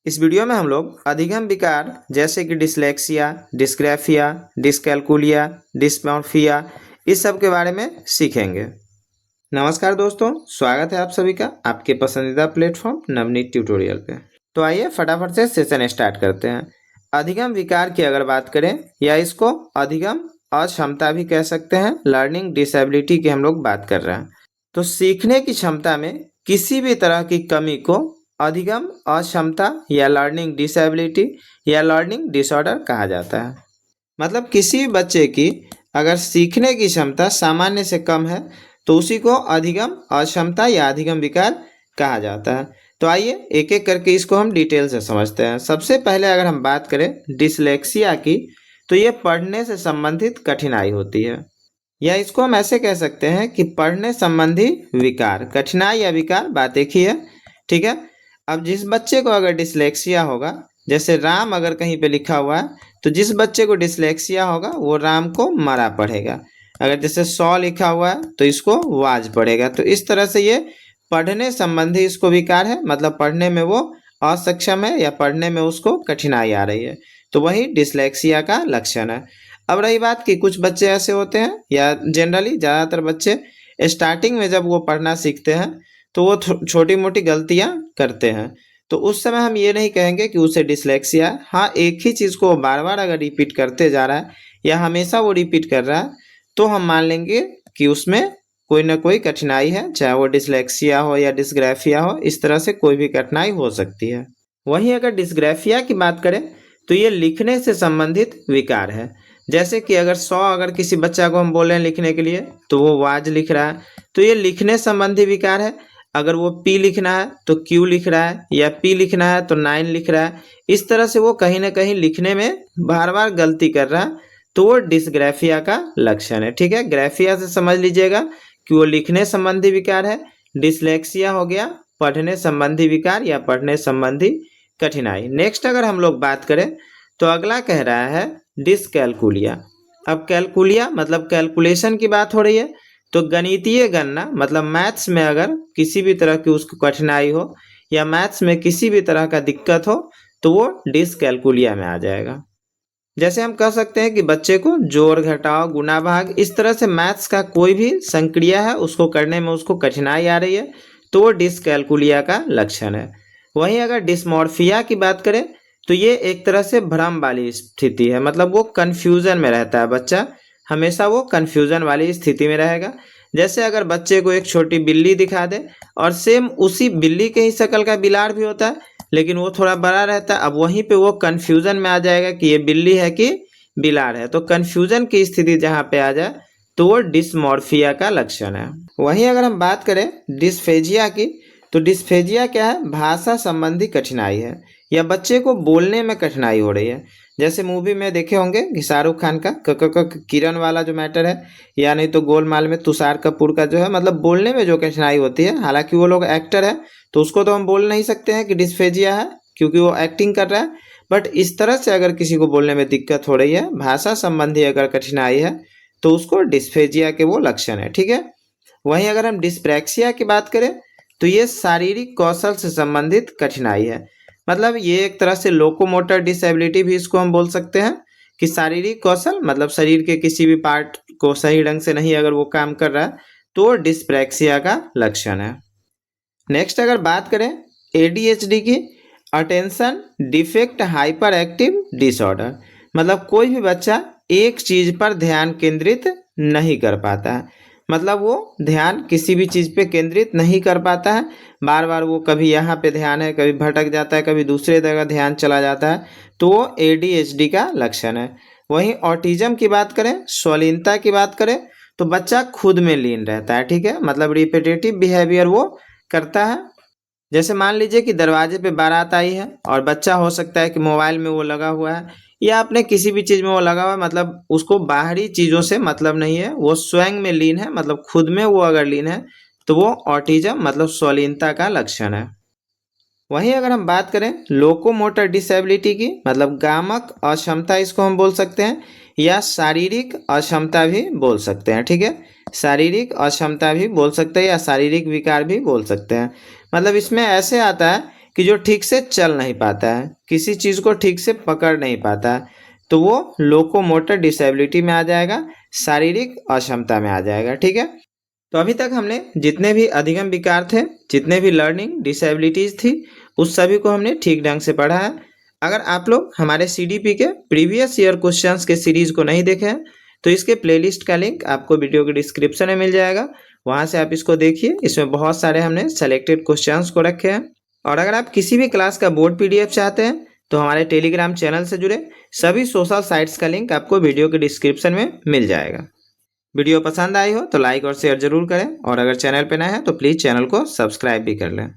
इस वीडियो में हम लोग अधिगम विकार जैसे कि डिसलेक्सिया, डिस्ग्राफिया, डिसकैलकुलिया, डिस्मॉर्फिया इस सब के बारे में सीखेंगे। नमस्कार दोस्तों, स्वागत है आप सभी का आपके पसंदीदा प्लेटफॉर्म नवनीत ट्यूटोरियल पे। तो आइए फटाफट से सेशन स्टार्ट करते हैं। अधिगम विकार की अगर बात करें या इसको अधिगम अक्षमता भी कह सकते हैं, लर्निंग डिसेबिलिटी की हम लोग बात कर रहे हैं। तो सीखने की क्षमता में किसी भी तरह की कमी को अधिगम अक्षमता या लर्निंग डिसेबिलिटी या लर्निंग डिसऑर्डर कहा जाता है। मतलब किसी भी बच्चे की अगर सीखने की क्षमता सामान्य से कम है तो उसी को अधिगम अक्षमता या अधिगम विकार कहा जाता है। तो आइए एक एक करके इसको हम डिटेल से समझते हैं। सबसे पहले अगर हम बात करें डिसलेक्सिया की, तो ये पढ़ने से संबंधित कठिनाई होती है, या इसको हम ऐसे कह सकते हैं कि पढ़ने संबंधी विकार। कठिनाई या विकार बात एक ही है, ठीक है। अब जिस बच्चे को अगर डिसलेक्सिया होगा, जैसे राम अगर कहीं पे लिखा हुआ है तो जिस बच्चे को डिसलेक्सिया होगा वो राम को मरा पढ़ेगा। अगर जैसे 100 लिखा हुआ है तो इसको वाज पढ़ेगा। तो इस तरह से ये पढ़ने संबंधी इसको विकार है, मतलब पढ़ने में वो असक्षम है या पढ़ने में उसको कठिनाई आ रही है, तो वही डिसलेक्सिया का लक्षण है। अब रही बात कि कुछ बच्चे ऐसे होते हैं, या जनरली ज़्यादातर बच्चे स्टार्टिंग में जब वो पढ़ना सीखते हैं तो वो छोटी मोटी गलतियां करते हैं, तो उस समय हम ये नहीं कहेंगे कि उसे डिसलेक्सिया है। हाँ, एक ही चीज़ को बार बार अगर रिपीट करते जा रहा है या हमेशा वो रिपीट कर रहा है तो हम मान लेंगे कि उसमें कोई ना कोई कठिनाई है, चाहे वो डिसलेक्सिया हो या डिस्ग्राफिया हो। इस तरह से कोई भी कठिनाई हो सकती है। वहीं अगर डिस्ग्राफिया की बात करें तो ये लिखने से संबंधित विकार है। जैसे कि अगर 100 अगर किसी बच्चा को हम बोल रहे हैं लिखने के लिए तो वो वाज लिख रहा है, तो ये लिखने संबंधी विकार है। अगर वो पी लिखना है तो क्यू लिख रहा है, या पी लिखना है तो 9 लिख रहा है। इस तरह से वो कहीं ना कहीं लिखने में बार बार गलती कर रहा है, तो वो डिसग्राफिया का लक्षण है, ठीक है। ग्राफिया से समझ लीजिएगा कि वो लिखने संबंधी विकार है। डिसलेक्सिया हो गया पढ़ने संबंधी विकार या पढ़ने संबंधी कठिनाई। नेक्स्ट अगर हम लोग बात करें तो अगला कह रहा है डिसकैलकुलिया। अब कैलकुलिया मतलब कैलकुलेशन की बात हो रही है, तो गणितीय गणना मतलब मैथ्स में अगर किसी भी तरह की उसको कठिनाई हो या मैथ्स में किसी भी तरह का दिक्कत हो तो वो डिसकैलकुलिया में आ जाएगा। जैसे हम कह सकते हैं कि बच्चे को जोड़ घटाव गुणा भाग इस तरह से मैथ्स का कोई भी संक्रिया है उसको करने में उसको कठिनाई आ रही है, तो वो डिसकैलकुलिया का लक्षण है। वहीं अगर डिस्मॉर्फिया की बात करें तो ये एक तरह से भ्रम वाली स्थिति है, मतलब वो कन्फ्यूजन में रहता है बच्चा, हमेशा वो कन्फ्यूजन वाली स्थिति में रहेगा। जैसे अगर बच्चे को एक छोटी बिल्ली दिखा दे और सेम उसी बिल्ली के ही शक्ल का बिलाड़ भी होता है लेकिन वो थोड़ा बड़ा रहता है, अब वहीं पे वो कन्फ्यूजन में आ जाएगा कि ये बिल्ली है कि बिलाड़ है। तो कन्फ्यूजन की स्थिति जहाँ पे आ जाए तो वो डिस्मॉर्फिया का लक्षण है। वहीं अगर हम बात करें डिस्फेजिया की, तो डिस्फेजिया क्या है? भाषा संबंधी कठिनाई है, या बच्चे को बोलने में कठिनाई हो रही है। जैसे मूवी में देखे होंगे कि शाहरुख खान का किरण वाला जो मैटर है, या नहीं तो गोलमाल में तुषार कपूर का जो है, मतलब बोलने में जो कठिनाई होती है। हालांकि वो लोग एक्टर है तो उसको तो हम बोल नहीं सकते हैं कि डिस्फेजिया है क्योंकि वो एक्टिंग कर रहा है, बट इस तरह से अगर किसी को बोलने में दिक्कत हो रही है, भाषा संबंधी अगर कठिनाई है, तो उसको डिस्फेजिया के वो लक्षण है, ठीक है। वहीं अगर हम डिस्प्रैक्सिया की बात करें तो ये शारीरिक कौशल से संबंधित कठिनाई है। मतलब ये एक तरह से लोकोमोटर डिसेबिलिटी भी इसको हम बोल सकते हैं कि शारीरिक कौशल मतलब शरीर के किसी भी पार्ट को सही ढंग से नहीं अगर वो काम कर रहा है तो डिस्प्रैक्सिया का लक्षण है। नेक्स्ट अगर बात करें ADHD की, attention defect hyper active disorder, मतलब कोई भी बच्चा एक चीज पर ध्यान केंद्रित नहीं कर पाता है, मतलब वो ध्यान किसी भी चीज पे केंद्रित नहीं कर पाता है। बार बार वो कभी यहाँ पे ध्यान है, कभी भटक जाता है, कभी दूसरे जगह ध्यान चला जाता है, तो वो ADHD का लक्षण है। वहीं ऑटिज्म की बात करें, स्वलीनता की बात करें, तो बच्चा खुद में लीन रहता है, ठीक है, मतलब रिपीटेटिव बिहेवियर वो करता है। जैसे मान लीजिए कि दरवाजे पे बारात आई है और बच्चा हो सकता है कि मोबाइल में वो लगा हुआ है या अपने किसी भी चीज में वो लगा हुआ है, मतलब उसको बाहरी चीजों से मतलब नहीं है, वो स्वयं में लीन है, मतलब खुद में वो अगर लीन है तो वो ऑटिज्म मतलब स्वलीनता का लक्षण है। वहीं अगर हम बात करें लोकोमोटर डिसेबिलिटी की, मतलब गामक अक्षमता इसको हम बोल सकते हैं, या शारीरिक अक्षमता भी बोल सकते हैं, ठीक है। शारीरिक अक्षमता भी बोल सकते हैं या शारीरिक विकार भी बोल सकते हैं। मतलब इसमें ऐसे आता है कि जो ठीक से चल नहीं पाता है, किसी चीज़ को ठीक से पकड़ नहीं पाता है, तो वो लोकोमोटर डिसेबिलिटी में आ जाएगा, शारीरिक अक्षमता में आ जाएगा। ठीक है, तो अभी तक हमने जितने भी अधिगम विकार थे, जितने भी लर्निंग डिसेबिलिटीज थी, उस सभी को हमने ठीक ढंग से पढ़ा है। अगर आप लोग हमारे सीडीपी के प्रीवियस ईयर क्वेश्चंस के सीरीज को नहीं देखे हैं तो इसके प्लेलिस्ट का लिंक आपको वीडियो के डिस्क्रिप्शन में मिल जाएगा, वहां से आप इसको देखिए। इसमें बहुत सारे हमने सेलेक्टेड क्वेश्चंस को रखे हैं। और अगर आप किसी भी क्लास का बोर्ड पीडीएफ चाहते हैं तो हमारे टेलीग्राम चैनल से जुड़े सभी सोशल साइट्स का लिंक आपको वीडियो के डिस्क्रिप्शन में मिल जाएगा। वीडियो पसंद आई हो तो लाइक और शेयर जरूर करें, और अगर चैनल पर नए हैं तो प्लीज़ चैनल को सब्सक्राइब भी कर लें।